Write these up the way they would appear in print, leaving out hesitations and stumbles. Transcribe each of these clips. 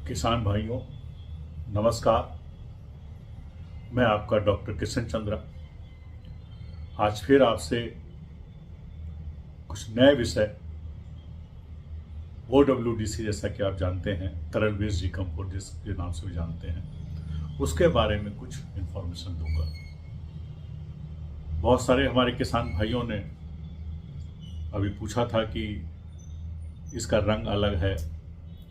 किसान भाइयों, नमस्कार। मैं आपका डॉक्टर किशन चंद्रा आज फिर आपसे कुछ नए विषय OWDC, जैसा कि आप जानते हैं, तरल वेस्ट डिकम्पोज के नाम से भी जानते हैं, उसके बारे में कुछ इन्फॉर्मेशन दूंगा। बहुत सारे हमारे किसान भाइयों ने अभी पूछा था कि इसका रंग अलग है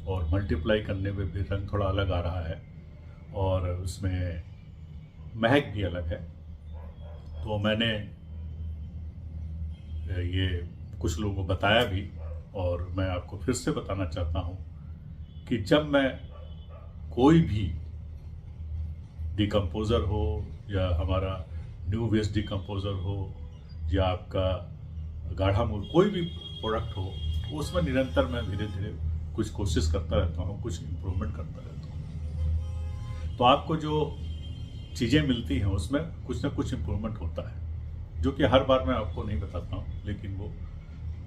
और मल्टीप्लाई करने में भी रंग थोड़ा अलग आ रहा है और उसमें महक भी अलग है। तो मैंने ये कुछ लोगों को बताया भी और मैं आपको फिर से बताना चाहता हूँ कि जब मैं कोई भी डिकम्पोज़र हो या हमारा न्यू वेस्ट डिकम्पोज़र हो या आपका गाढ़ा मूल कोई भी प्रोडक्ट हो, उसमें निरंतर मैं धीरे धीरे कुछ कोशिश करता रहता हूँ, कुछ इम्प्रूवमेंट करता रहता हूँ। तो आपको जो चीज़ें मिलती हैं उसमें कुछ ना कुछ इम्प्रूवमेंट होता है, जो कि हर बार मैं आपको नहीं बताता हूँ, लेकिन वो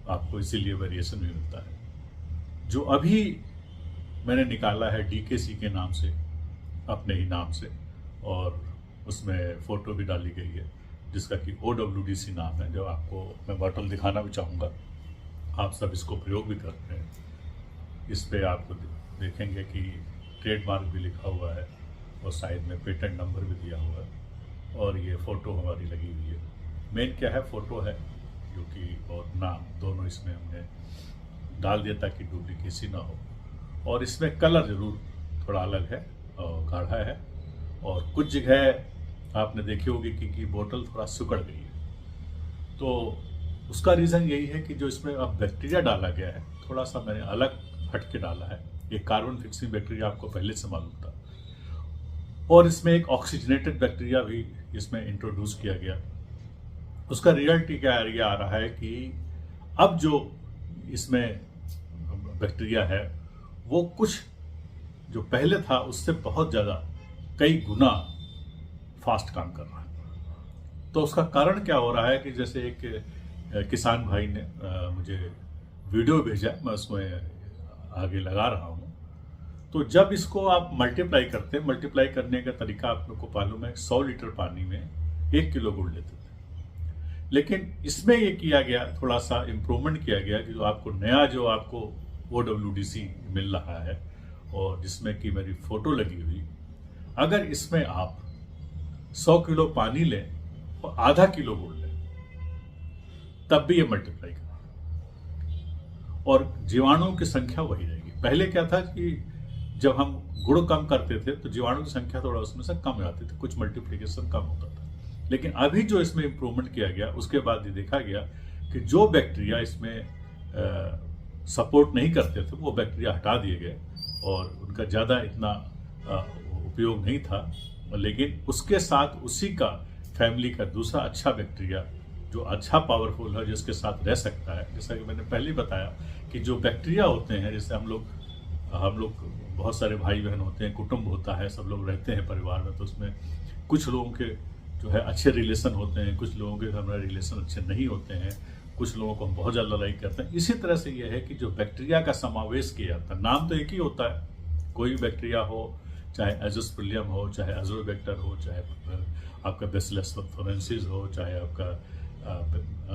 आपको इसीलिए वेरिएशन भी मिलता है। जो अभी मैंने निकाला है DKC के नाम से, अपने ही नाम से, और उसमें फ़ोटो भी डाली गई है जिसका कि OWDC नाम है, जो आपको मैं बॉटल दिखाना भी चाहूँगा। आप सब इसको प्रयोग भी करते हैं। इस पे आपको देखेंगे कि ट्रेडमार्क भी लिखा हुआ है और साइड में पेटेंट नंबर भी दिया हुआ है और ये फ़ोटो हमारी लगी हुई है। मेन क्या है, फ़ोटो है जो कि, और नाम दोनों इसमें हमने डाल दिया ताकि डुप्लीकेसी ना हो। और इसमें कलर ज़रूर थोड़ा अलग है और गाढ़ा है, और कुछ जगह आपने देखी होगी कि बोतल थोड़ा सिकुड़ गई है। तो उसका रीज़न यही है कि जो इसमें अब बैक्टीरिया डाला गया है, थोड़ा सा मैंने अलग हट के डाला है। एक कार्बन फिक्सिंग बैक्टीरिया आपको पहले से मालूम था, और इसमें एक ऑक्सीजनेटेड बैक्टीरिया भी इसमें इंट्रोड्यूस किया गया। उसका रियलिटी क्या आ रहा है कि अब जो इसमें बैक्टीरिया है वो कुछ जो पहले था उससे बहुत ज़्यादा, कई गुना फास्ट काम कर रहा है। तो उसका कारण क्या हो रहा है कि जैसे एक किसान भाई ने मुझे वीडियो भेजा, मैं उसमें आगे लगा रहा हूँ। तो जब इसको आप मल्टीप्लाई करते हैं, मल्टीप्लाई करने का तरीका आप लोग को मालूम है, 100 लीटर पानी में 1 किलो गुड़ लेते थे। लेकिन इसमें ये किया गया, थोड़ा सा इम्प्रूवमेंट किया गया कि जो आपको नया जो आपको OWDC मिल रहा है और जिसमें कि मेरी फ़ोटो लगी हुई, अगर इसमें आप 100 किलो पानी लें और आधा किलो गुड़ लें, तब भी ये मल्टीप्लाई करेगा और जीवाणुओं की संख्या वही रहेगी। पहले क्या था कि जब हम गुड़ कम करते थे तो जीवाणु की संख्या थोड़ा उसमें से कम आती थी, कुछ मल्टीप्लिकेशन कम होता था। लेकिन अभी जो इसमें इम्प्रूवमेंट किया गया, उसके बाद ये देखा गया कि जो बैक्टीरिया इसमें सपोर्ट नहीं करते थे वो बैक्टीरिया हटा दिए गए और उनका ज़्यादा इतना उपयोग नहीं था। लेकिन उसके साथ उसी का फैमिली का दूसरा अच्छा बैक्टीरिया जो अच्छा पावरफुल है, जिसके साथ रह सकता है। जैसा कि मैंने पहले ही बताया कि जो बैक्टीरिया होते हैं, जैसे हम लोग बहुत सारे भाई बहन होते हैं, कुटुंब होता है, सब लोग रहते हैं परिवार में, तो उसमें कुछ लोगों के जो है अच्छे रिलेशन होते हैं, कुछ लोगों के हमारे रिलेशन अच्छे नहीं होते हैं, कुछ लोगों को हम बहुत ज़्यादा लड़ाई करते हैं। इसी तरह से यह है कि जो बैक्टीरिया का समावेश किया जाता है, नाम तो एक ही होता है, कोई भी बैक्टीरिया हो, चाहे एजोस्पिलियम हो, चाहे एजोबैक्टर हो, चाहे आपका बैसिलस थोरेंसिस हो, चाहे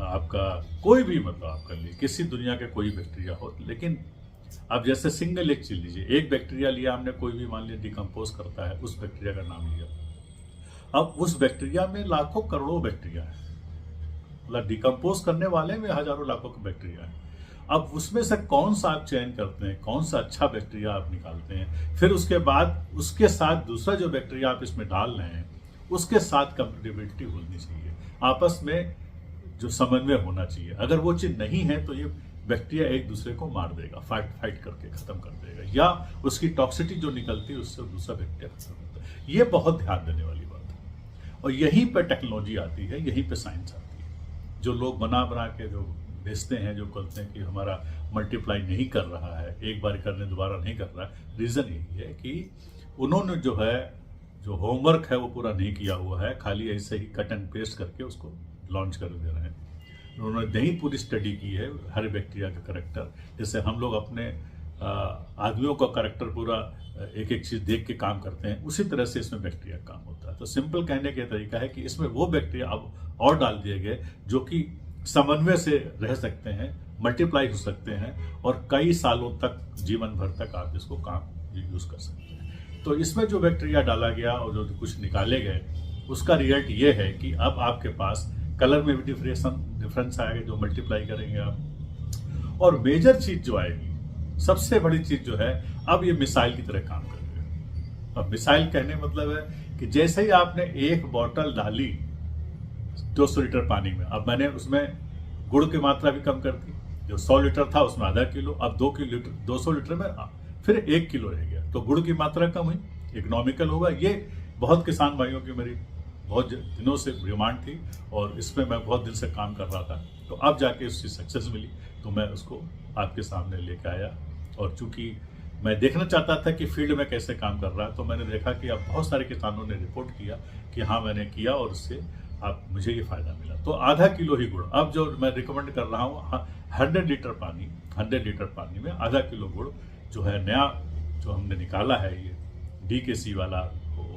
आपका कोई भी, मतलब आपका लिए किसी दुनिया के कोई बैक्टीरिया हो। लेकिन अब जैसे सिंगल एक चीज लीजिए, एक बैक्टीरिया लिया हमने, कोई भी मान लीजिए डिकम्पोज करता है, उस बैक्टीरिया का नाम लिया। अब उस बैक्टीरिया में लाखों करोड़ों बैक्टीरिया है, मतलब डिकम्पोज करने वाले में हजारों लाखों का बैक्टीरिया है। अब उसमें से कौन सा आप चयन करते हैं, कौन सा अच्छा बैक्टीरिया आप निकालते हैं, फिर उसके बाद उसके साथ दूसरा जो बैक्टीरिया आप इसमें डाल रहे हैं उसके साथ कंपेटिबिलिटी होनी चाहिए, आपस में जो समन्वय होना चाहिए। अगर वो चीज नहीं है तो ये बैक्टीरिया एक दूसरे को मार देगा, फाइट करके खत्म कर देगा, या उसकी टॉक्सिटी जो निकलती है उससे दूसरा बैक्टीरिया खत्म होता है। ये बहुत ध्यान देने वाली बात है, और यहीं पर टेक्नोलॉजी आती है, यहीं पर साइंस आती है। जो लोग बना के जो भेजते हैं, जो कहते हैं कि हमारा मल्टीप्लाई नहीं कर रहा है, एक बार करने दोबारा नहीं कर रहा है, रीज़न यही है कि उन्होंने जो है जो होमवर्क है वो पूरा नहीं किया हुआ है, खाली ऐसे ही कट एंड पेस्ट करके उसको लॉन्च कर दे रहे हैं। उन्होंने नहीं पूरी स्टडी की है हर बैक्टीरिया का करेक्टर। जैसे हम लोग अपने आदमियों का कैरेक्टर पूरा एक एक चीज देख के काम करते हैं, उसी तरह से इसमें बैक्टीरिया काम होता है। तो सिंपल कहने का तरीका है कि इसमें वो बैक्टीरिया अब और डाल दिए गए जो कि समन्वय से रह सकते हैं, मल्टीप्लाई हो सकते हैं और कई सालों तक, जीवन भर तक आप इसको काम यूज कर सकते हैं। तो इसमें जो बैक्टीरिया डाला गया और जो कुछ निकाले गए, उसका रिजल्ट ये है कि अब आपके पास कलर में भी डिफरेंस आएगा जो मल्टीप्लाई करेंगे आप। और मेजर चीज जो आएगी, सबसे बड़ी चीज जो है, अब ये मिसाइल की तरह काम करेगा। अब मिसाइल कहने मतलब है कि जैसे ही आपने एक बोतल डाली 200 लीटर पानी में, अब मैंने उसमें गुड़ की मात्रा भी कम कर दी, जो 100 लीटर था उसमें आधा किलो, अब 200 लीटर में फिर 1 किलो रह गया, तो गुड़ की मात्रा कम हुई, इकोनॉमिकल होगा। ये बहुत किसान भाइयों की मेरी बहुत दिनों से डिमांड थी और इसमें मैं बहुत दिन से काम कर रहा था, तो अब जाके उसकी सक्सेस मिली, तो मैं उसको आपके सामने लेके आया। और चूंकि मैं देखना चाहता था कि फील्ड में कैसे काम कर रहा है, तो मैंने देखा कि अब बहुत सारे किसानों ने रिपोर्ट किया कि हाँ मैंने किया और उससे अब मुझे ये फायदा मिला। तो आधा किलो ही गुड़, अब जो मैं रिकमेंड कर रहा हूँ 100 लीटर पानी में आधा किलो गुड़ जो है नया जो हमने निकाला है, ये DKC वाला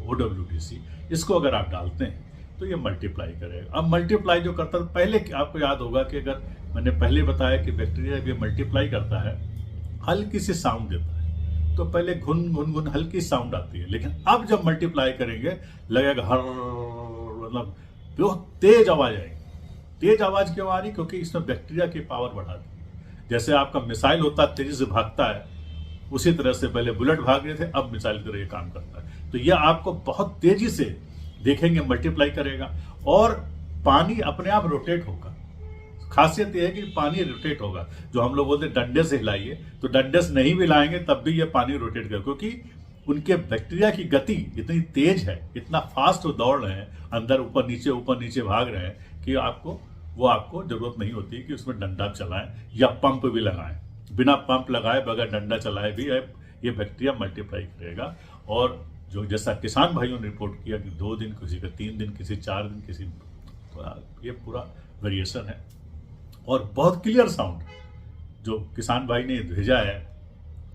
OWDC, इसको अगर आप डालते हैं तो ये मल्टीप्लाई करेगा। अब मल्टीप्लाई जो करता है, पहले आपको याद होगा कि अगर मैंने पहले बताया कि बैक्टीरिया भी मल्टीप्लाई करता है, हल्की सी साउंड देता है, तो पहले घुन घुन घुन हल्की साउंड आती है, लेकिन अब जब मल्टीप्लाई करेंगे लगेगा हर, मतलब बहुत तेज आवाज आएगी। तेज आवाज क्यों आ रही? क्योंकि इसमें बैक्टीरिया की पावर बढ़ा दी। जैसे आपका मिसाइल होता है तेजी से भागता है, उसी तरह से पहले बुलेट भाग रहे थे, अब मिसाइल की तरह ये काम करता है। तो यह आपको बहुत तेजी से देखेंगे मल्टीप्लाई करेगा और पानी अपने आप रोटेट होगा। खासियत यह है कि पानी रोटेट होगा, जो हम लोग बोलते हैं डंडे से हिलाइए, तो डंडे से नहीं भी हिलाएंगे तब भी ये पानी रोटेट करेगा, क्योंकि उनके बैक्टीरिया की गति इतनी तेज है, इतना फास्ट वो दौड़ रहे हैं, अंदर ऊपर नीचे भाग रहे हैं कि आपको जरूरत नहीं होती कि उसमें डंडा चलाएं या पंप भी लगाएं। बिना पंप लगाए, बगैर डंडा चलाए भी ये बैक्टीरिया मल्टीप्लाई करेगा। और जो जैसा किसान भाइयों ने रिपोर्ट किया कि 2 दिन, किसी का 3 दिन, किसी 4 दिन, किसी, तो ये पूरा वेरिएशन है। और बहुत क्लियर साउंड जो किसान भाई ने भेजा है,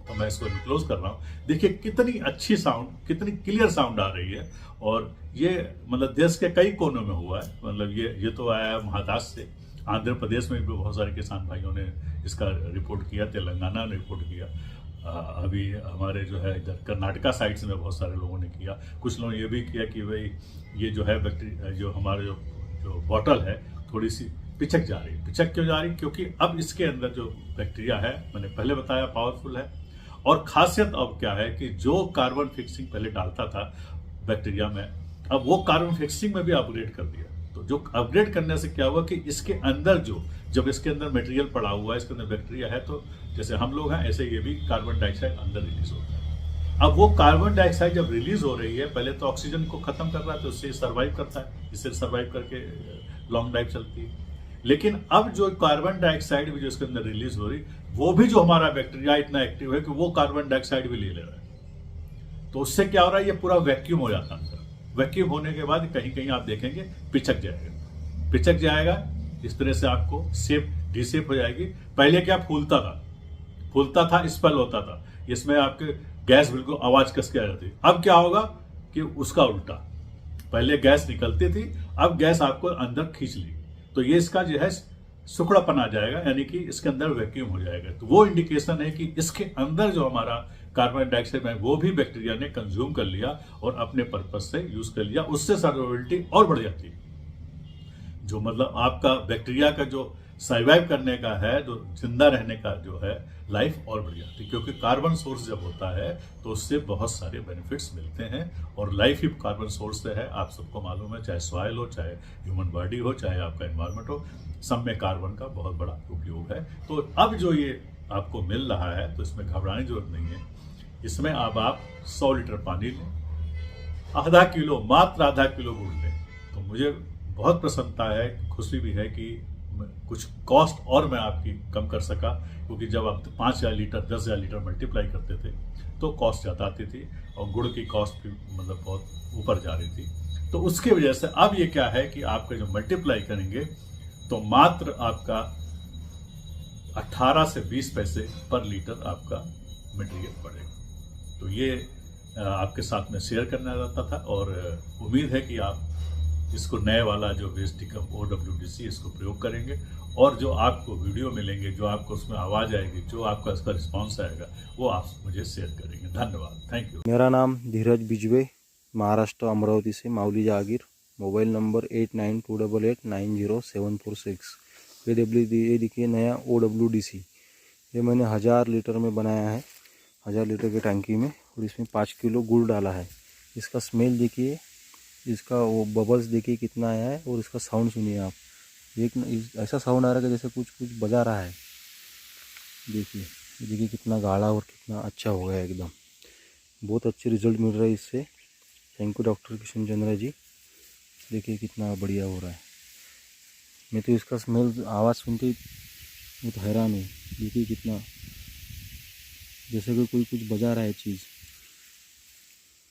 तो मैं इसको क्लोज कर रहा हूँ। देखिए कितनी अच्छी साउंड, कितनी क्लियर साउंड आ रही है। और ये मतलब देश के कई कोनों में हुआ है, मतलब ये तो आया है महाराष्ट्र से, आंध्र प्रदेश में भी बहुत सारे किसान भाइयों ने इसका रिपोर्ट किया, तेलंगाना ने रिपोर्ट किया, अभी हमारे जो है इधर कर्नाटका साइड से में बहुत सारे लोगों ने किया। कुछ लोगों ने ये भी किया कि भाई ये जो है बैक्टीरिया, जो हमारे जो बॉटल है थोड़ी सी पिचक जा रही है। पिचक क्यों जा रही? क्योंकि अब इसके अंदर जो बैक्टीरिया है, मैंने पहले बताया, पावरफुल है। और खासियत अब क्या है कि जो कार्बन फिक्सिंग पहले डालता था बैक्टीरिया में, अब वो कार्बन फिक्सिंग में भी अपग्रेड कर दिया। तो जो अपग्रेड करने से क्या हुआ कि इसके अंदर जब इसके अंदर मटेरियल पड़ा हुआ है, इसके अंदर बैक्टीरिया है, तो जैसे हम लोग हैं ऐसे ये भी कार्बन डाइऑक्साइड अंदर रिलीज होता है। अब वो कार्बन डाइऑक्साइड जब रिलीज हो रही है, पहले तो ऑक्सीजन को खत्म कर रहा है, तो उससे सर्वाइव करता है, इससे सर्वाइव करके लॉन्ग लाइफ चलती है। लेकिन अब जो कार्बन डाइऑक्साइड भी जो इसके अंदर रिलीज हो रही, वो भी जो हमारा बैक्टीरिया इतना एक्टिव है कि वो कार्बन डाइऑक्साइड भी ले रहा है। तो उससे क्या हो रहा है, ये पूरा वैक्यूम हो जाता है। वैक्यूम होने के बाद कहीं कहीं आप देखेंगे पिचक जाएगा। इस तरह से आपको डिसेप हो जाएगी। पहले क्या फूलता था, स्पेल होता था, इसमें आपके गैस बिल्कुल आवाज कस के आ जाती। अब क्या होगा कि उसका उल्टा, पहले गैस निकलती थी, अब गैस आपको अंदर खींच ली, तो ये इसका जो है सुखड़ापन आ जाएगा, यानी कि इसके अंदर वैक्यूम हो जाएगा। तो वो इंडिकेशन है कि इसके अंदर जो हमारा कार्बन डाइऑक्साइड है वो भी बैक्टीरिया ने कंज्यूम कर लिया और अपने पर्पज से यूज कर लिया। उससे सर्वाइवबिलिटी और बढ़ जाती है। जो मतलब आपका बैक्टीरिया का जो सर्वाइव करने का है, जो जिंदा रहने का जो है लाइफ और बढ़ जाती है, क्योंकि कार्बन सोर्स जब होता है तो उससे बहुत सारे बेनिफिट्स मिलते हैं। और लाइफ ही कार्बन सोर्स से है, आप सबको मालूम है, चाहे सॉइल हो, चाहे ह्यूमन बॉडी हो, चाहे आपका एनवायरनमेंट हो, सब में कार्बन का बहुत बड़ा उपयोग है। तो अब जो ये आपको मिल रहा है, तो इसमें घबराने की जरूरत नहीं है। इसमें अब आप 100 लीटर पानी लें, मात्र आधा किलो गुड़ लें। तो मुझे बहुत प्रसन्नता है, खुशी भी है कि कुछ कॉस्ट और मैं आपकी कम कर सका, क्योंकि जब आप 5,000 लीटर 10,000 लीटर मल्टीप्लाई करते थे तो कॉस्ट ज़्यादा आती थी और गुड़ की कॉस्ट भी मतलब बहुत ऊपर जा रही थी। तो उसकी वजह से अब ये क्या है कि आपका जो मल्टीप्लाई करेंगे तो मात्र आपका 18 से 20 पैसे पर लीटर आपका मटेरियल पड़ेगा। तो ये आपके साथ में शेयर करना रहता था और उम्मीद है कि आप इसको नए वाला जो वेस्ट डिकम्प OWDC इसको प्रयोग करेंगे और जो आपको वीडियो मिलेंगे, जो आपको उसमें आवाज़ आएगी, जो आपका इसका रिस्पांस आएगा, वो आप मुझे शेयर करेंगे। धन्यवाद, थैंक यू। मेरा नाम धीरज बिजवे, महाराष्ट्र अमरावती से, माउली जहागीर। Mobile number 8928890746। ये देखिए नया OWDC, ये मैंने 1000 लीटर में बनाया है, 1000 लीटर की टंकी में, और इसमें 5 किलो गुड़ डाला है। इसका स्मेल देखिए, इसका वो बबल्स देखिए कितना आया है, और इसका साउंड सुनिए आप। ऐसा साउंड आ रहा है जैसे कुछ कुछ बजा रहा है। देखिए कितना गाढ़ा और कितना अच्छा हो गया एकदम। बहुत अच्छे रिजल्ट मिल रहा है इससे। Thank you doctor Kishan Chandra ji. देखिए कितना बढ़िया हो रहा है। मैं तो इसका स्मेल, आवाज़ सुनते ही मैं तो हैरान हूँ। देखिए कितना जैसे कि कोई कुछ बजा रहा है चीज़।